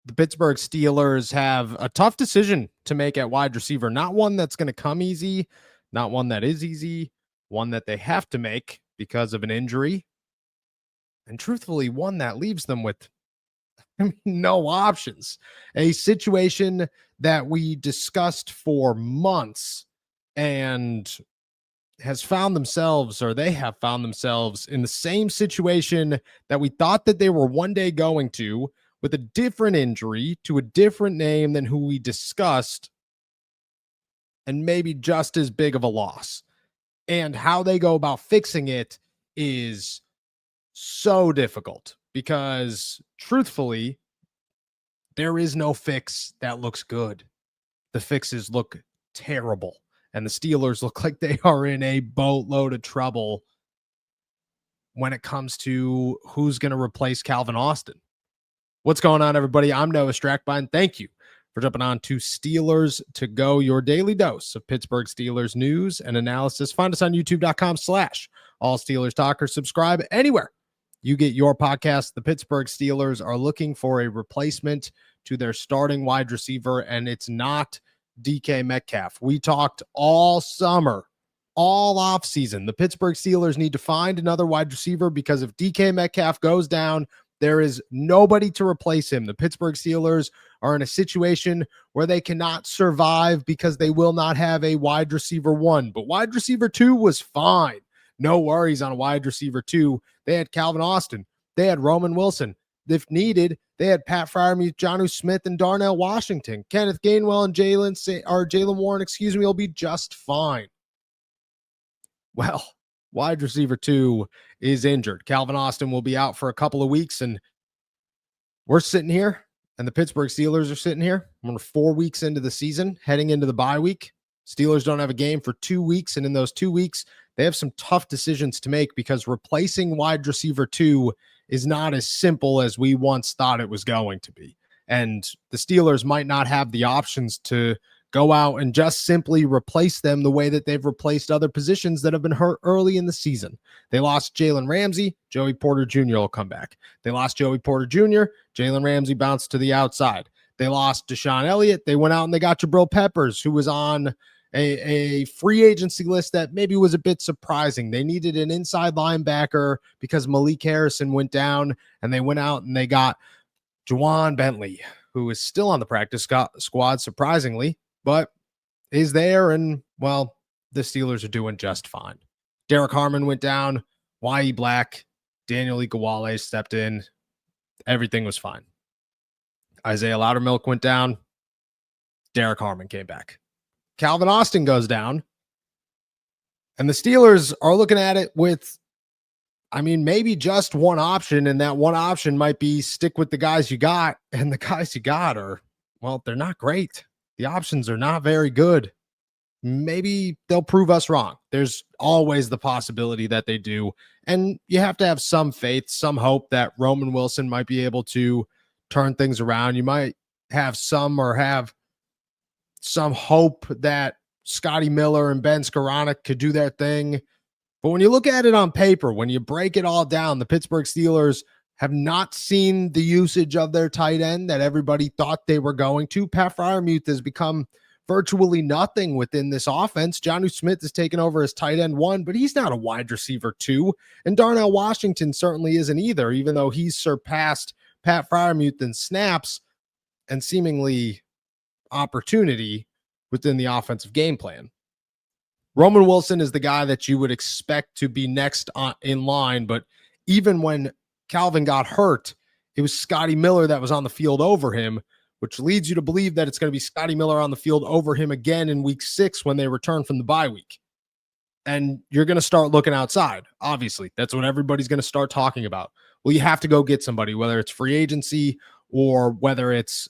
the Pittsburgh Steelers have a tough decision to make at wide receiver. Not one that's going to come easy, not one that is easy, one that they have to make because of an injury, and truthfully, one that leaves them with no options. A situation that we discussed for months and has found themselves, or they have found themselves in the same situation that we thought that they were one day going to, with a different injury to a different name than who we discussed, and maybe just as big of a loss. And how they go about fixing it is so difficult because, truthfully, there is no fix that looks good. The fixes look terrible, and the Steelers look like they are in a boatload of trouble when it comes to who's going to replace Calvin Austin. What's going on, everybody? I'm Noah Strackbine. Thank you for jumping on to Steelers to Go, your daily dose of Pittsburgh Steelers news and analysis. Find us on youtube.com/All Steelers Talker. Subscribe anywhere you get your podcast. The Pittsburgh Steelers are looking for a replacement to their starting wide receiver, and it's not DK Metcalf. We talked all summer, all offseason. The Pittsburgh Steelers need to find another wide receiver because if DK Metcalf goes down, there is nobody to replace him. The Pittsburgh Steelers are in a situation where they cannot survive because they will not have a wide receiver 1. But wide receiver 2 was fine. No worries on wide receiver 2. They had Calvin Austin. They had Roman Wilson. If needed, they had Pat Freiermuth, Jonnu Smith, and Darnell Washington. Kenneth Gainwell and Jaylen Warren, will be just fine. Well, wide receiver 2 is injured. Calvin Austin will be out for a couple of weeks, and we're sitting here, and the Pittsburgh Steelers are sitting here. We're 4 weeks into the season, heading into the bye week. Steelers don't have a game for 2 weeks, and in those 2 weeks, they have some tough decisions to make because replacing wide receiver 2 is not as simple as we once thought it was going to be. And the Steelers might not have the options to go out and just simply replace them the way that they've replaced other positions that have been hurt early in the season. They lost Jalen Ramsey. Joey Porter Jr. will come back. They lost Joey Porter Jr. Jalen Ramsey bounced to the outside. They lost Deshaun Elliott. They went out and they got Jabril Peppers, who was on a free agency list that maybe was a bit surprising. They needed an inside linebacker because Malik Harrison went down, and they went out and they got Juwan Bentley, who is still on the practice squad, surprisingly, but is there, and, well, the Steelers are doing just fine. Derek Harmon went down. Y.E. Black, Daniel Iguodala stepped in. Everything was fine. Isaiah Loudermilk went down. Derek Harmon came back. Calvin Austin goes down. And the Steelers are looking at it with, maybe just one option, and that one option might be stick with the guys you got, and the guys you got are, well, they're not great. The options are not very good. Maybe they'll prove us wrong. There's always the possibility that they do. And you have to have some faith, some hope that Roman Wilson might be able to turn things around. You might have some hope that Scotty Miller and Ben Skoranek could do their thing. But when you look at it on paper, when you break it all down, the Pittsburgh Steelers have not seen the usage of their tight end that everybody thought they were going to. Pat Freiermuth has become virtually nothing within this offense. Jonnu Smith has taken over as tight end 1, but he's not a wide receiver 2. And Darnell Washington certainly isn't either, even though he's surpassed Pat Freiermuth in snaps and seemingly opportunity within the offensive game plan. Roman Wilson is the guy that you would expect to be next in line, but even when Calvin got hurt, it was Scotty Miller that was on the field over him, which leads you to believe that it's going to be Scotty Miller on the field over him again in week 6 when they return from the bye week. And you're going to start looking outside. Obviously, that's what everybody's going to start talking about. Well, you have to go get somebody, whether it's free agency or whether it's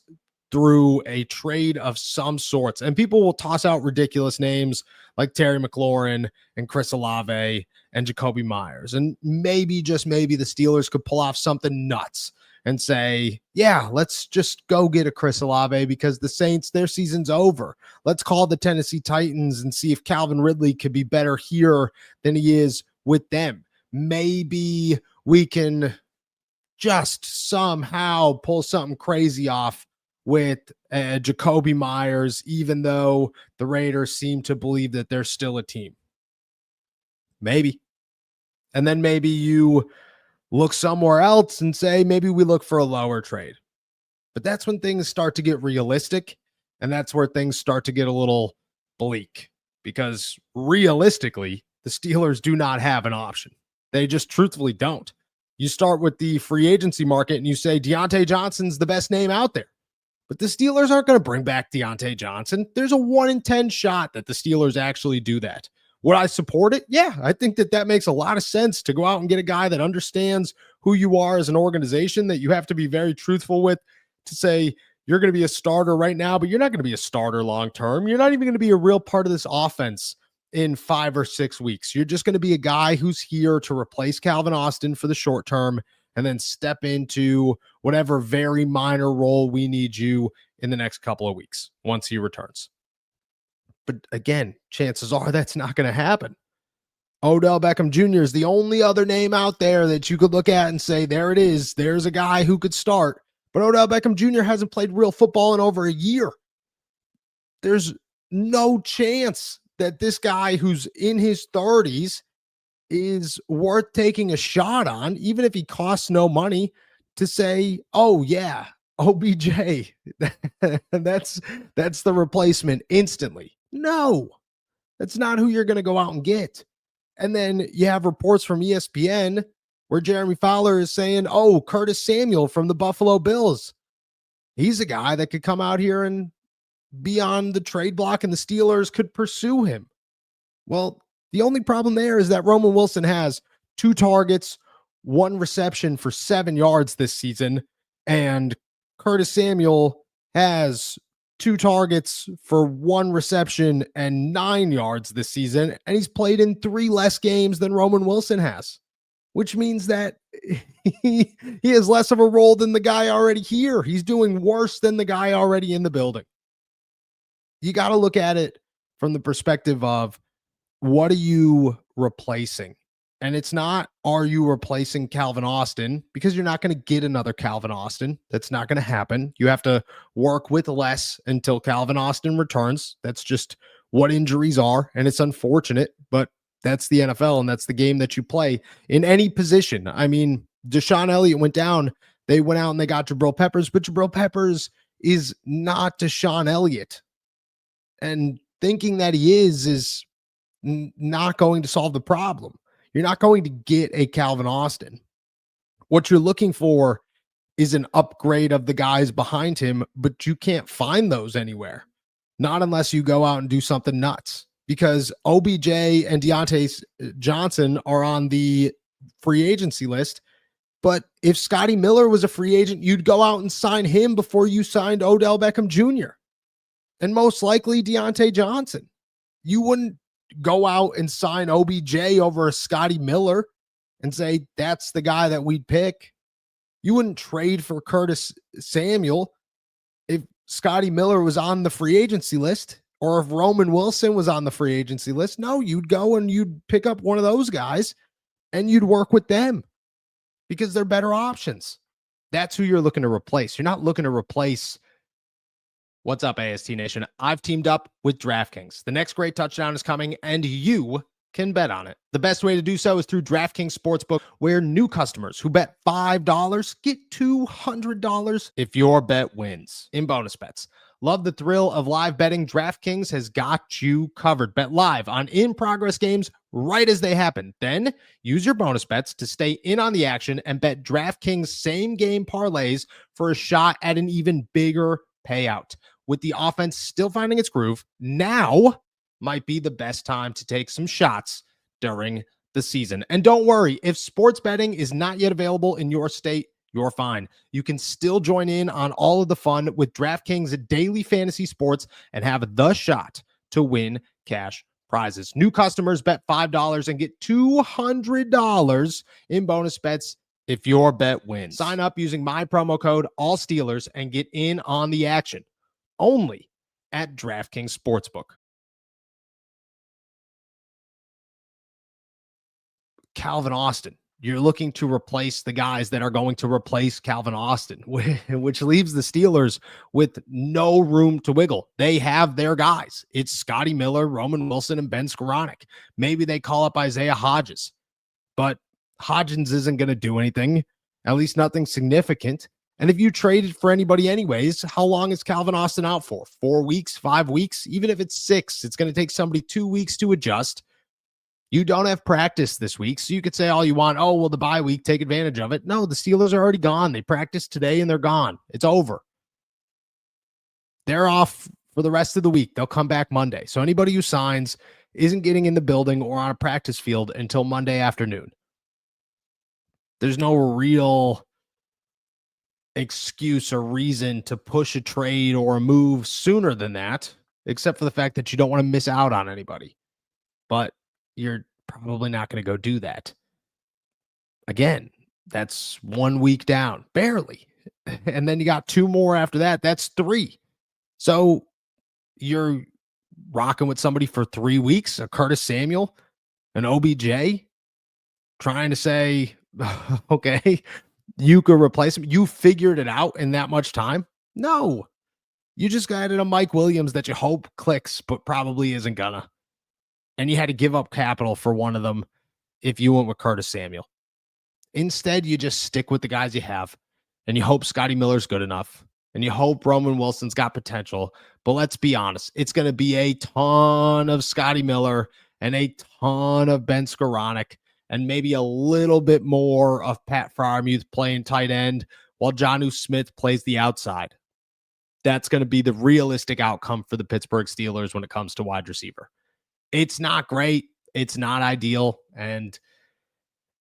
through a trade of some sorts. And people will toss out ridiculous names like Terry McLaurin and Chris Olave and Jacoby Myers. And maybe, just maybe, the Steelers could pull off something nuts and say, yeah, let's just go get a Chris Olave because the Saints, their season's over. Let's call the Tennessee Titans and see if Calvin Ridley could be better here than he is with them. Maybe we can just somehow pull something crazy off with Jacoby Myers, even though the Raiders seem to believe that they're still a team. Maybe. And then maybe you look somewhere else and say, maybe we look for a lower trade. But that's when things start to get realistic. And that's where things start to get a little bleak, because realistically, the Steelers do not have an option. They just truthfully don't. You start with the free agency market and you say Deontay Johnson's the best name out there. But the Steelers aren't going to bring back Deontay Johnson. There's a 1 in 10 shot that the Steelers actually do that. Would I support it? Yeah, I think that makes a lot of sense to go out and get a guy that understands who you are as an organization, that you have to be very truthful with, to say you're going to be a starter right now, but you're not going to be a starter long term. You're not even going to be a real part of this offense in 5 or 6 weeks. You're just going to be a guy who's here to replace Calvin Austin for the short term and then step into whatever very minor role we need you in the next couple of weeks once he returns. But again, chances are that's not going to happen. Odell Beckham Jr. is the only other name out there that you could look at and say, there it is. There's a guy who could start. But Odell Beckham Jr. hasn't played real football in over a year. There's no chance that this guy who's in his 30s is worth taking a shot on, even if he costs no money, to say, oh yeah, OBJ, that's the replacement instantly. No, that's not who you're going to go out and get. And then you have reports from ESPN where Jeremy Fowler is saying, oh, Curtis Samuel from the Buffalo Bills, he's a guy that could come out here and be on the trade block and the Steelers could pursue him. Well, the only problem there is that Roman Wilson has 2 targets, 1 reception for 7 yards this season, and Curtis Samuel has 2 targets for 1 reception and 9 yards this season, and he's played in 3 less games than Roman Wilson has, which means that he has less of a role than the guy already here. He's doing worse than the guy already in the building. You got to look at it from the perspective of, what are you replacing? And it's not, are you replacing Calvin Austin? Because you're not going to get another Calvin Austin. That's not going to happen. You have to work with less until Calvin Austin returns. That's just what injuries are. And it's unfortunate, but that's the NFL and that's the game that you play in any position. I mean, Deshaun Elliott went down. They went out and they got Jabril Peppers, but Jabril Peppers is not Deshaun Elliott. And thinking that he is not going to solve the problem. You're not going to get a Calvin Austin. What you're looking for is an upgrade of the guys behind him, but you can't find those anywhere. Not unless you go out and do something nuts, because OBJ and Deontay Johnson are on the free agency list. But if Scotty Miller was a free agent, you'd go out and sign him before you signed Odell Beckham Jr. and most likely Deontay Johnson. You wouldn't go out and sign OBJ over a Scotty Miller and say that's the guy that we'd pick. You wouldn't trade for Curtis Samuel if Scotty Miller was on the free agency list, or if Roman Wilson was on the free agency list. No, you'd go and you'd pick up one of those guys and you'd work with them because they're better options. That's who you're looking to replace. You're not looking to replace. What's up, AST Nation? I've teamed up with DraftKings. The next great touchdown is coming, and you can bet on it. The best way to do so is through DraftKings Sportsbook, where new customers who bet $5 get $200 if your bet wins in bonus bets. Love the thrill of live betting? DraftKings has got you covered. Bet live on in-progress games right as they happen. Then use your bonus bets to stay in on the action and bet DraftKings same-game parlays for a shot at an even bigger payout. With the offense still finding its groove, now might be the best time to take some shots during the season. And don't worry, if sports betting is not yet available in your state, you're fine. You can still join in on all of the fun with DraftKings daily fantasy sports and have the shot to win cash prizes. New customers bet $5 and get $200 in bonus bets if your bet wins. Sign up using my promo code ALLSteelers and get in on the action. Only at DraftKings Sportsbook. Calvin Austin. you're looking to replace the guys that are going to replace Calvin Austin, which leaves the Steelers with no room to wiggle. They have their guys. It's Scotty Miller, Roman Wilson, and Ben Skoranek. Maybe they call up Isaiah Hodgins, but Hodgins isn't going to do anything, at least nothing significant. And if you traded for anybody anyways, how long is Calvin Austin out for? 4 weeks, 5 weeks? Even if it's 6, it's going to take somebody 2 weeks to adjust. You don't have practice this week, so you could say all you want. Oh, well, the bye week, take advantage of it. No, the Steelers are already gone. They practiced today and they're gone. It's over. They're off for the rest of the week. They'll come back Monday. So anybody who signs isn't getting in the building or on a practice field until Monday afternoon. There's no real excuse or reason to push a trade or a move sooner than that, except for the fact that you don't want to miss out on anybody. But you're probably not going to go do that. Again, that's 1 week down, barely. And then you got 2 more after that. That's 3. So you're rocking with somebody for 3 weeks, a Curtis Samuel, an OBJ, trying to say, okay, you could replace him. You figured it out in that much time? No. You just got a Mike Williams that you hope clicks, but probably isn't gonna. And you had to give up capital for one of them if you went with Curtis Samuel. Instead, you just stick with the guys you have, and you hope Scotty Miller's good enough, and you hope Roman Wilson's got potential. But let's be honest, it's going to be a ton of Scotty Miller and a ton of Ben Skoranek, and maybe a little bit more of Pat Freiermuth playing tight end while Jonnu Smith plays the outside. That's going to be the realistic outcome for the Pittsburgh Steelers when it comes to wide receiver. It's not great. It's not ideal. And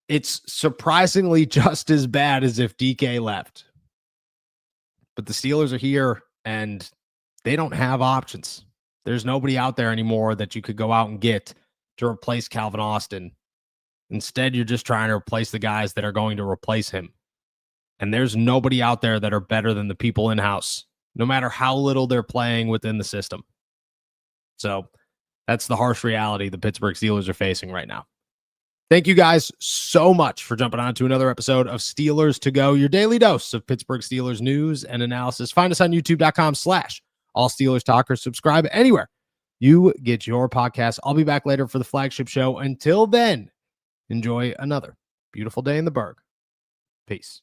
it's surprisingly just as bad as if DK left. But the Steelers are here and they don't have options. There's nobody out there anymore that you could go out and get to replace Calvin Austin. Instead, you're just trying to replace the guys that are going to replace him. And there's nobody out there that are better than the people in-house, no matter how little they're playing within the system. So that's the harsh reality the Pittsburgh Steelers are facing right now. Thank you guys so much for jumping on to another episode of Steelers to Go, your daily dose of Pittsburgh Steelers news and analysis. Find us on youtube.com/All Steelers Talk, or subscribe anywhere you get your podcast. I'll be back later for the flagship show. Until then, enjoy another beautiful day in the Berg. Peace.